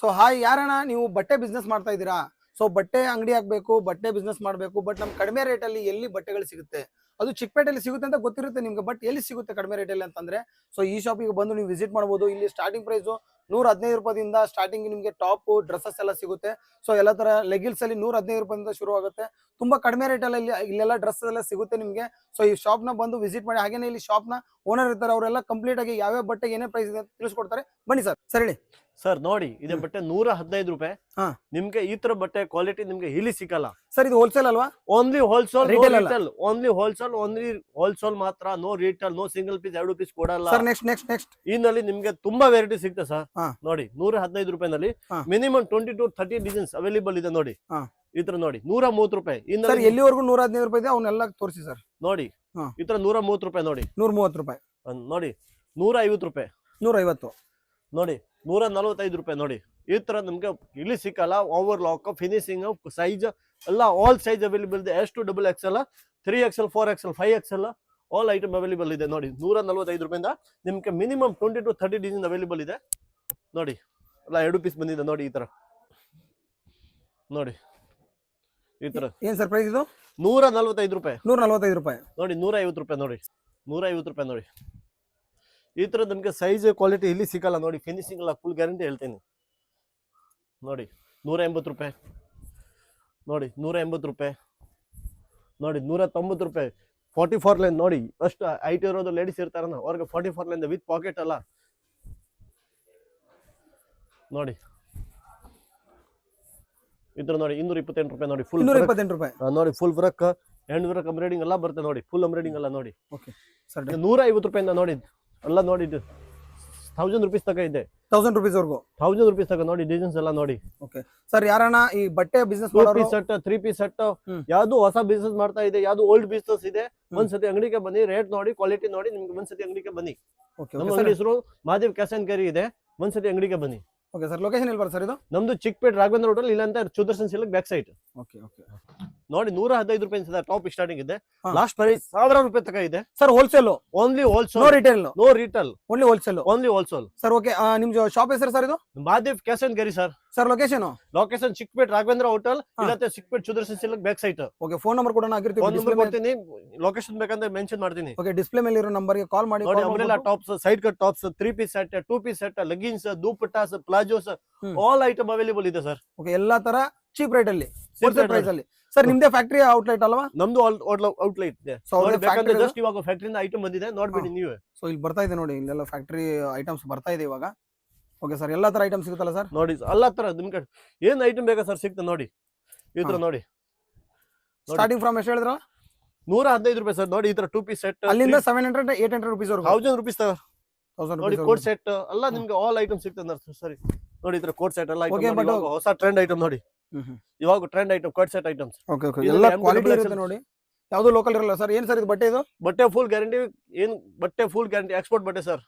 So hi ಯಾರಣ್ಣ ನೀವು ಬಟ್ಟೆ business ಮಾಡ್ತಾ ಇದ್ದೀರಾ? ಸೊ ಬಟ್ಟೆ ಅಂಗಡಿ ಹಾಕ್ಬೇಕು, ಬಟ್ಟೆ ಬಿಸ್ನೆಸ್ ಮಾಡಬೇಕು, ಬಟ್ ನಮ್ ಕಡಿಮೆ ರೇಟಲ್ಲಿ ಎಲ್ಲಿ ಬಟ್ಟೆಗಳು ಸಿಗುತ್ತೆ? ಅದು ಚಿಕ್ಕಪೇಟೆಯಲ್ಲಿ ಸಿಗುತ್ತೆ ಅಂತ ಗೊತ್ತಿರುತ್ತೆ ನಿಮ್ಗೆ, ಬಟ್ ಎಲ್ಲಿ ಸಿಗುತ್ತೆ ಕಡಿಮೆ ರೇಟಲ್ಲಿ ಅಂತಂದ್ರೆ ಸೊ ಈ ಶಾಪಿಗೆ ಬಂದು ನೀವು ವಿಸಿಟ್ ಮಾಡಬಹುದು. ಇಲ್ಲಿ ಸ್ಟಾರ್ಟಿಂಗ್ ಪ್ರೈಸ್ 115 ರೂಪಾಯಿಂದ ಸ್ಟಾರ್ಟಿಂಗ್ ನಿಮಗೆ ಟಾಪ್ ಡ್ರೆಸ್ಸಸ್ ಎಲ್ಲ ಸಿಗುತ್ತೆ. ಸೊ ಎಲ್ಲ ತರ ಲೆಗಿಲ್ಸ್ ಅಲ್ಲಿ 115 ರೂಪಾಯಿಂದ ಶುರು ಆಗುತ್ತೆ. ತುಂಬಾ ಕಡಿಮೆ ರೇಟಲ್ಲಿ ಇಲ್ಲೆಲ್ಲ ಡ್ರೆಸ್ ಎಲ್ಲ ಸಿಗುತ್ತೆ ನಿಮಗೆ. ಸೊ ಈ ಶಾಪ್ ನ ಬಂದು ವಿಸಿಟ್ ಮಾಡಿ. ಹಾಗೇನೆ ಇಲ್ಲಿ ಶಾಪ್ ನ ಓನರ್ ಇರ್ತಾರೆ, ಅವರೆಲ್ಲ ಕಂಪ್ಲೀಟ್ ಆಗಿ ಯಾವ್ಯಾವ ಬಟ್ಟೆ ಏನೇ ಪ್ರೈಸ್ ಇದೆ ತಿಳಿಸ್ಕೊಡ್ತಾರೆ. ಬನ್ನಿ ಸರ್. ಸರ್ ಹೇಳಿ ಸರ್. ನೋಡಿ ಇದೆ ಬಟ್ಟೆ 115 ರೂಪಾಯಿ. ನಿಮ್ಗೆ ಈ ತರ ಬಟ್ಟೆ ಕ್ವಾಲಿಟಿ ನಿಮ್ಗೆ ಇಲ್ಲಿ ಸಿಕ್ಕಲ್ಲ ಸರ್. ಇದು ಹೋಲ್ಸೇಲ್ ಅಲ್ವಾ? Only wholesale, retail only wholesale ಮಾತ್ರ. No retail, no single piece, 2 piece ಕೊಡಲ್ಲ ಸರ್. ನೆಕ್ಸ್ಟ್ ಇನಲ್ಲಿ ನಿಮ್ಗೆ ತುಂಬಾ ವೆರೈಟಿ ಸಿಗುತ್ತೆ ಸರ್. ನೋಡಿ 115 ರೂಪಾಯಿನಲ್ಲಿ ಮಿನಿಮಮ್ 20 to 30 ಡಿಸೈನ್ಸ್ ಅವೈಲೇಬಲ್ ಇದೆ. ನೋಡಿ ಈ ತರ ನೋಡಿ 130 ರೂಪಾಯಿ. ಎಲ್ಲಿವರೆಗೂ 115 ರೂಪಾಯಿ ಇದೆ ಅವನ್ನೆಲ್ಲ ತೋರಿಸಿ ಸರ್. ನೋಡಿ ಈ ತರ 130 ರೂಪಾಯಿ. ನೋಡಿ 130 ರೂಪಾಯಿ. ನೋಡಿ 150 ರೂಪಾಯಿ. 150 ನೋಡಿ 145 ರೂಪಾಯಿ. ನೋಡಿ ಈ ತರ ನಮ್ಗೆ ಇಲ್ಲಿ ಸಿಕ್ಕಲ್ಲ. ಓವರ್ ಲಾಕ್, ಫಿನಿಶಿಂಗ್, ಸೈಜ್ ಎಲ್ಲ ಆಲ್ ಸೈಜ್ ಅವೈಲೇಬಲ್ ಇದೆ. S to XXL, 3XL, 4XL, 5XL all item available ಇದೆ. ನೋಡಿ 145 ರೂಪಾಯಿಂದ ನಿಮ್ಗೆ ಮಿನಿಮಮ್ 20 to 30 ಡಿಸೈನ್ ಅವೈಲೇಬಲ್ ಇದೆ. ನೋಡಿ ಎಲ್ಲ 2 ಪೀಸ್ ಬಂದಿದೆ. ನೋಡಿ ಈ ತರ ನೋಡಿ ಈ ತರ. ಏನ್ ಸರ್ ಪ್ರೈಸ್ ಇದು? 145 ರೂಪಾಯಿ. 145 ರೂಪಾಯಿ. ನೋಡಿ 150 ರೂಪಾಯಿ. ನೋಡಿ 150 ರೂಪಾಯಿ. ನೋಡಿ ಈ ತರ ನಮ್ಗೆ ಸೈಜ್ ಕ್ವಾಲಿಟಿ ಇಲ್ಲಿ ಸಿಕ್ಕಲ್ಲ. ನೋಡಿ ಫಿನಿಶಿಂಗ್ ಎಲ್ಲ ಫುಲ್ ಗ್ಯಾರಂಟಿ ಹೇಳ್ತೀನಿ. ನೋಡಿ 180 ರೂಪಾಯಿ. ನೋಡಿ 180 ರೂಪಾಯಿ. ನೋಡಿ 190 ರೂಪಾಯಿ. 44 ಲೈನ್. ನೋಡಿ ಅಷ್ಟು ಐಟ್ ಇರೋದು ಲೇಡೀಸ್ ಇರ್ತಾರಲ್ಲ ಅವ್ರಿಗೆ 44 ಲೈನ್ ವಿತ್ ಪಾಕೆಟ್ ಅಲ್ಲ. ನೋಡಿ ಇದ್ರ ನೋಡಿ 228 ರೂಪಾಯಿ. ನೋಡಿ ಫುಲ್ 228 ರೂಪಾಯಿ. ನೋಡಿ full work, hand work, embroidering ಎಲ್ಲ ಬರುತ್ತೆ. ನೋಡಿ ಫುಲ್ ಎಂಬ್ರಾಯ್ಡಿಂಗ್ ಎಲ್ಲ. ನೋಡಿ ಓಕೆ ಸರ್. 150 ರೂಪಾಯಿಂದ ನೋಡಿ ಎಲ್ಲ. ನೋಡಿ 1000 ರೂಪೀಸ್ ತಕ ಇದೆ. 1000 ರೂಪೀಸ್ ವರ್ಗು. 1000 ರೂಪೀಸ್ ತಕ. ನೋಡಿ ಡಿಸೈನ್ಸ್ ಎಲ್ಲ ನೋಡಿ. Okay sir. ಯಾರಣ್ಣ ಈ ಬಟ್ಟೆ business 2 piece set, 3 piece set, ಯಾವ್ದು ಹೊಸ ಬಿಸ್ನೆಸ್ ಮಾಡ್ತಾ ಇದೆ, ಯಾವ್ದು ಓಲ್ಡ್ ಬಿಸ್ನೆಸ್ ಇದೆ, ಒಂದ್ಸತಿ ಅಂಗಡಿಗೆ ಬನ್ನಿ. ರೇಟ್ ನೋಡಿ, ಕ್ವಾಲಿಟಿ ನೋಡಿ. ನಿಮ್ಗೆ ಒಂದ್ಸತಿ ಅಂಗಡಿಗೆ ಬನ್ನಿ. ನಮ್ಮ ಅಂಗಡಿ ಹೆಸರು ಮಹಾದೇವ್ ಕ್ಯಾಶ್ ಅಂಡ್ ಕ್ಯಾರಿ ಇದೆ. ಒಂದ್ಸತಿ ಅಂಗಡಿಗೆ ಬನ್ನಿ. Okay sir. ಲೊಕೇಶನ್ ಎಲ್ಲಿ ಬರುತ್ತೆ ಸರ್ ಇದು? ನಮ್ದು ಚಿಕ್ಕಪೇಟೆ ರಾಘವೇಂದ್ರ ರೋಡ್ ಅಲ್ಲಿ, ಇಲ್ಲಂತ Sudarshan silk back side. Okay okay. ನೋಡಿ 115 ರೂಪಾಯಿ ಟಾಪ್ ಸ್ಟಾರ್ಟಿಂಗ್ ಇದೆ. ಲಾಸ್ಟ್ ಪ್ರೈಸ್ 1000 ರೂಪಾಯಿ ತಕ ಇದೆ sir. Wholesale, only wholesale, no retail. No retail, only wholesale. Only wholesale sir. Okay. ನಿಮ್ ಶಾಪ್ ಹೆಸರು ಸರ್ ಇದು? Mahadev cash and carry sir. Sir location? Location Chickpete Raghavendra hotel, ಇಲ್ಲತ್ತೆ Chickpete Sudarshan silk back side. Okay. Phone number ಕೂಡ ಹಾಕಿರ್ತೀವಿ. Phone number ಕೊಡ್ತೀನಿ. Location ಬೇಕಂದ್ರೆ mention ಮಾಡ್ತೀನಿ. Okay. Display ಮೇಲೆ ಇರೋ ನಂಬರ್ ಗೆ ಕಾಲ್ ಮಾಡಿ. ನೋಡಿ umbrella tops, side cut tops, 3 piece set, 2 piece set, leggings, dupattas, palazzos all item available ಇದೆ ಸರ್. ಓಕೆ. ಎಲ್ಲಾ ತರ ಚೀಪ್ ರೇಟ್ ಅಲ್ಲಿ, ಹೋಲ್ಸೇಲ್ ಪ್ರೈಸ್ ಅಲ್ಲಿ. ಸರ್ ನಿಮ್ದೇ ಫ್ಯಾಕ್ಟರಿ ಔಟ್ಲೆಟ್ ಅಲ್ವಾ? ನಮ್ದು ಔಟ್ಲೆಟ್ ಇದೆ. ಬೇಕಂದ್ರೆ ಜಸ್ಟ್ ಇವಾಗ ಫ್ಯಾಕ್ಟರಿಯಿಂದ ಐಟಮ್ ಬಂದಿದೆ, ನೋಡ್ಬಿಡಿ ನೀವೇ. ಸೊ ಇಲ್ಲಿ ಬರ್ತಾ ಇದೆ ನೋಡಿ, ಇಲ್ಲೆಲ್ಲ ಫ್ಯಾಕ್ಟರಿ ಐಟಮ್ಸ್ ಬರ್ತಾ ಇದೆ ಇವಾಗ. Okay sir. ಎಲ್ಲಾ ತರ ಐಟಮ್ ಸಿಗುತ್ತಲ್ಲ ಸರ್? ನೋಡಿ ಎಲ್ಲಾ ತರ ನಿಮ್ಗೆ ಏನ್ ಐಟಮ್ ಬೇಕಾ ಸರ್ ಸಿಗ್ತದೆ. ನೋಡಿ ಈ ತರ ನೋಡಿ. ಸ್ಟಾರ್ಟಿಂಗ್ ಫ್ರಮ್ ಎಷ್ಟು ಹೇಳಿದ್ರ? 115 ರೂಪಾಯಿ ಸರ್. ನೋಡಿ ಈ ತರ 2 ಪೀಸ್ ಸೆಟ್, ಅಲ್ಲಿಂದ 700 800 ರೂಪೀಸ್ ವರೆಗೂ. 1000 ರೂಪೀಸ್ ಸರ್. ನೋಡಿ ಕೋಟ್ ಸೆಟ್ ಎಲ್ಲ ನಿಮ್ಗೆ ಆಲ್ ಐಟಮ್ ಸಿಗ್ತದೆ ಸರಿ. ನೋಡಿ ಈ ತರ ಕೋಟ್ ಸೆಟ್ ಎಲ್ಲ ಹೊಸ ಟ್ರೆಂಡ್ ಐಟಮ್. ನೋಡಿ ಇವಾಗ trend item coat set items. Okay okay. ಎಲ್ಲ ಕ್ವಾಲಿಟಿ ಇರುತ್ತೆ ನೋಡಿ, ಯಾವುದು ಲೋಕಲ್ ಇರಲ್ಲ ಸರ್. ಏನ್ ಸರ್ ಇದು ಬಟ್ಟೆ? ಇದು ಬಟ್ಟೆ ಫುಲ್ ಗ್ಯಾರಂಟಿ. ಏನ್ ಬಟ್ಟೆ ಫುಲ್ ಗ್ಯಾರಂಟಿ, ಎಕ್ಸ್ಪೋರ್ಟ್ ಬಟ್ಟೆ ಸರ್.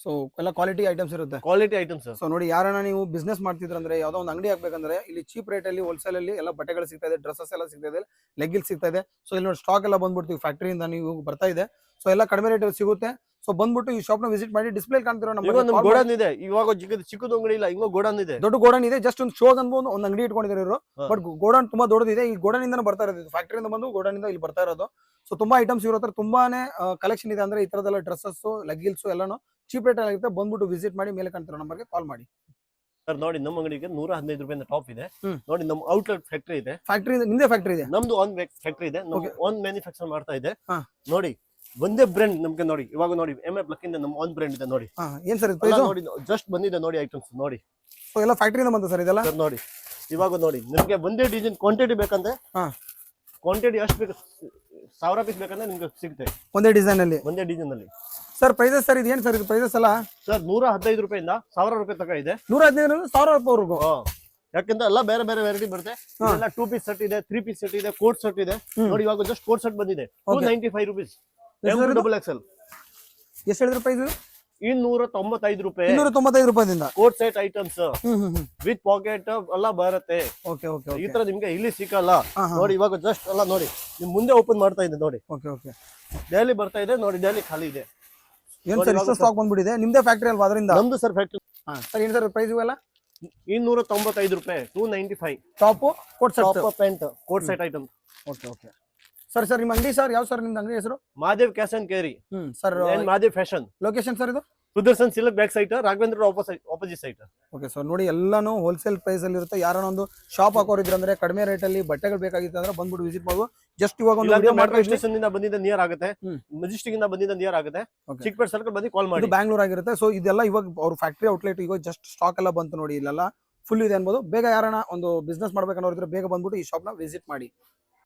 ಸೊ ಎಲ್ಲ ಕ್ವಾಲಿಟಿ ಐಟಮ್ಸ್ ಇರುತ್ತೆ. Quality items. ಸೊ ನೋಡಿ, ಯಾರನ್ನ ನೀವು ಬಿಸ್ನೆಸ್ ಮಾಡ್ತಿದ್ರಂದ್ರೆ, ಯಾವ್ದೋ ಒಂದು ಅಂಗಡಿ ಹಾಕ್ಬೇಕಂದ್ರೆ ಇಲ್ಲಿ ಚೀಪ್ ರೇಟ್ ಅಲ್ಲಿ ಹೋಲ್ಸೇಲ್ ಅಲ್ಲಿ ಎಲ್ಲ ಬಟ್ಟೆಗಳು ಸಿಗ್ತಾ ಇದೆ, ಡ್ರೆಸ್ಸಸ್ ಎಲ್ಲ ಸಿಗ್ತಾ ಇದೆ, ಲೆಗ್ಗಿಲ್ ಸಿಗ್ತಾ ಇದೆ. ಸೊ ಇಲ್ಲಿ ನೋಡಿ ಸ್ಟಾಕ್ ಎಲ್ಲ ಬಂದ್ಬಿಡ್ತೀವಿ ಫ್ಯಾಕ್ಟರಿಯಿಂದ ನೀವು ಬರ್ತಾ ಇದೆ. ಸೊ ಎಲ್ಲ ಕಡಿಮೆ ರೇಟ್ ಅಲ್ಲಿ ಸಿಗುತ್ತೆ. ಸೊ ಬಂದ್ಬಿಟ್ಟು ಈ ಶಾಪ್ ನ ವಿಸಿಟ್ ಮಾಡಿ. ಡಿಸ್ಪ್ಲೇ ಕಾಣ್ತಿರೋ ನಮ್ಮ ಗೋಡನ್ ಇದೆ. ಇವಾಗ ಚಿಕ್ಕದ ಅಂಗಡಿ ಇಲ್ಲ, ಹಿಂಗೋ ಗೋಡನ್ ಇದೆ, ದೊಡ್ಡ ಗೋಡನ್ ಇದೆ. ಜಸ್ಟ್ ಒಂದು ಶೋ ಅನ್ಬೋದು ಒಂದು ಅಂಗಡಿ ಇಟ್ಕೊಂಡಿದ್ದಾರೆ ಇವರು. ಬಟ್ ಗೋಡನ್ ತುಂಬಾ ದೊಡ್ಡದಿದೆ. ಈ ಗೋಡನ್ ಇಂದ ಬರ್ತಾ ಇರೋದು, ಫ್ಯಾಕ್ಟರಿಯಿಂದ ಬಂದು ಗೋಡನ್ ಇಂದ ಇಲ್ಲಿ ಬರ್ತಾ ಇರೋದು. ಸೊ ತುಂಬಾ ಐಟಮ್ಸ್ ಇರೋ ಹತ್ರ ತುಂಬಾನೇ ಕಲೆಕ್ಷನ್ ಇದೆ. ಅಂದ್ರೆ ಈ ತರದೆಲ್ಲ ಡ್ರೆಸ್ಸಸ್, ಲೆಗ್ಗಿಲ್ಸ್ ಎಲ್ಲಾನು ಚೀಪ್ ರೇಟ್ ಆಗಿರುತ್ತೆ. ಬಂದ್ಬಿಟ್ಟು ವಿಸಿಟ್ ಮಾಡಿ. ಮೇಲೆ ಕಾಣ್ತಿರೋ ನಂಬರ್ಗೆ ಕಾಲ್ ಮಾಡಿ ಸರ್. ನೋಡಿ ನಮ್ಮ ಅಂಗಡಿಗೆ 115 ರೂಪಾಯಿಂದ ಟಾಪ್ ಇದೆ. ನೋಡಿ ನಮ್ಮ ಔಟ್ಲೆಟ್ ಫ್ಯಾಕ್ಟರಿ ಇದೆ. ಫ್ಯಾಕ್ಟರಿ ನಿಮ್ದೇ ಫ್ಯಾಕ್ಟರಿ ಇದೆ? ನಮ್ದು ಓನ್ ಫ್ಯಾಕ್ಟರಿ ಇದೆ. ಓನ್ ಮ್ಯಾನುಫ್ಯಾಕ್ಚರ್ ಮಾಡ್ತಾ ಇದೆ. ನೋಡಿ ಒಂದೇ ಬ್ರ್ಯಾಂಡ್ ನಮ್ಗೆ. ನೋಡಿ ಇವಾಗ ನೋಡಿ MF ಲಕ್ ಇಂದ ನಮ್ಮ ಓನ್ ಬ್ರ್ಯಾಂಡ್ ಇದೆ. ನೋಡಿ ಏನ್ ಸರ್ ನೋಡಿ ಜಸ್ಟ್ ಬಂದಿದೆ ನೋಡಿ ಐಟಮ್ಸ್. ನೋಡಿ ಸೊ ಎಲ್ಲ ಫ್ಯಾಕ್ಟರಿಯಿಂದ ಬಂತ ಸರ್ ಇದೆಲ್ಲ? ನೋಡಿ ಇವಾಗ ನೋಡಿ ನಿಮ್ಗೆ ಒಂದೇ ಡಿಸೈನ್ ಕ್ವಾಂಟಿಟಿ ಬೇಕಂದ್ರೆ ಕ್ವಾಂಟಿಟಿ ಎಷ್ಟು ಬೇಕು, 1000 ಪೀಸ್ ಬೇಕಂದ್ರೆ ನಿಮ್ಗೆ ಸಿಗುತ್ತೆ ಒಂದೇ ಡಿಸೈನ್ ಅಲ್ಲಿ. ಒಂದೇ ಡಿಸೈನ್ ಅಲ್ಲಿ ಸರ್ ಪ್ರೈಸಸ್ ಸರ್ ಇದು ಏನು ಸರ್ ಇದು ಪ್ರೈಸಸ್ ಅಲ್ಲ ಸರ್? 115 ರೂಪಾಯಿಂದ 1000 ರೂಪಾಯಿ ತನಕ ಇದೆ. 115 1000 ರೂಪಾಯಿವರೆಗೂ. ಯಾಕಂದ್ರೆ ಎಲ್ಲ ಬೇರೆ ಬೇರೆ ವೆರೈಟಿ ಬರುತ್ತೆ. ಎಲ್ಲ 2 ಪೀಸ್ ಸೆಟ್ ಇದೆ, 3 ಪೀಸ್ ಸೆಟ್ ಇದೆ, ಕೋಟ್ ಸೆಟ್ ಇದೆ. ನೋಡಿ ಇವಾಗ ಜಸ್ಟ್ ಕೋಟ್ ಸೆಟ್ ಬಂದಿದೆ 295 ರೂಪೀಸ್. XXL ಎಷ್ಟು ಹೇಳಿದ್ರು ಪ್ರೈಸ್? 295 ರೂಪಾಯಿ. 295 ರೂಪಾಯಿದಿಂದ coat set items with pocket ಎಲ್ಲ ಬರುತ್ತೆ. Okay okay. ಈ ತರ ನಿಮ್ಗೆ ಇಲ್ಲಿ ಸಿಕ್ಕಲ್ಲ. ನೋಡಿ ಇವಾಗ ಜಸ್ಟ್ ಎಲ್ಲ ನೋಡಿ ನಿಮ್ ಮುಂದೆ ಓಪನ್ ಮಾಡ್ತಾ ಇದೆ. ನೋಡಿ ಓಕೆ ಓಕೆ. ಡೈಲಿ ಬರ್ತಾ ಇದೆ. ನೋಡಿ ಡೈಲಿ ಖಾಲಿ ಇದೆ. ಏನ್ ಸರ್ ಇಷ್ಟು ಸ್ಟಾಕ್ ಬಂದ್ಬಿಟ್ಟಿದೆ? ನಿಮ್ದೇ ಫ್ಯಾಕ್ಟರಿ ಅಲ್ವಾ ಅದರಿಂದ? ನಮ್ದು ಸರ್ ಫ್ಯಾಕ್ಟರಿ. ಸರ್ ಏನು ಸರ್ ಪ್ರೈಸ್ ಇವೆಲ್ಲ? 295 ರೂಪಾಯಿ, 295. Top coat set. Top pant coat set item. Okay okay sir ನಿಮ್ಮ ಅಂಗಡಿ ಸರ್ ಯಾವ ಸರ್ ನಿಮ್ದು ಅಂಗಡಿ ಹೆಸರು? Mahadev cash and carry sir and Mahadev fashion. Location sir ಇದು? Sudarshan silk back side, Raghavendra opposite side. Okay sir ನೋಡಿ ಎಲ್ಲಾನು ಹೋಲ್ಸೇಲ್ ಪ್ರೈಸ್ ಅಲ್ಲಿ ಇರುತ್ತೆ. ಯಾರೋ ಒಂದು ಶಾಪ್ ಹಾಕೋರಿದ್ರೆ ಅಂದ್ರೆ ಕಡಿಮೆ ರೇಟ್ ಅಲ್ಲಿ ಬಟ್ಟೆಗಳು ಬೇಕಾಗಿತ್ತು ಅಂದ್ರೆ ಬಂದ್ಬಿಟ್ಟು ವಿಸಿಟ್ ಮಾಡ್ಬೋದು. ಜಸ್ಟ್ ಇವಾಗ ಒಂದು ವಿಡಿಯೋ ಮೆಟ್ರೋ ಸ್ಟೇಷನ್ ಇಂದ ಬಂದಿದ್ದ ನಿಯರ್ ಆಗುತ್ತೆ, ಮೆಜೆಸ್ಟಿಕ್ ಇಂದ ಬಂದಿದ್ದ ನಿಯರ್ ಆಗುತ್ತೆ, Okay. ಚಿಕ್ಕಪೇಟೆ ಸರ್ಕಲ್ ಬಂದು ಕಾಲ್ ಮಾಡಿ. ಇದು ಬ್ಯಾಂಗ್ಳೂರ್ ಆಗಿರುತ್ತೆ. ಸೊ ಇದೆಲ್ಲ ಇವಾಗ ಅವ್ರ ಫ್ಯಾಕ್ಟ್ರಿ ಔಟ್ಲೆಟ್ ಈಗ ಜಸ್ಟ್ ಸ್ಟಾಕ್ ಎಲ್ಲ ಬಂತು ನೋಡಿ, ಇಲ್ಲೆಲ್ಲ ಫುಲ್ ಇದೆ ಅನ್ಬೋದು. ಬೇಗ ಯಾರನ್ನ ಒಂದು ಬಿಸ್ನೆಸ್ ಮಾಡ್ಬೇಕನ್ನೋರಿದ್ರೆ ಬೇಗ ಬಂದ್ಬಿಟ್ಟು ಈ ಶಾಪ್ ನ ವಿಸಿಟ್ ಮಾಡಿ.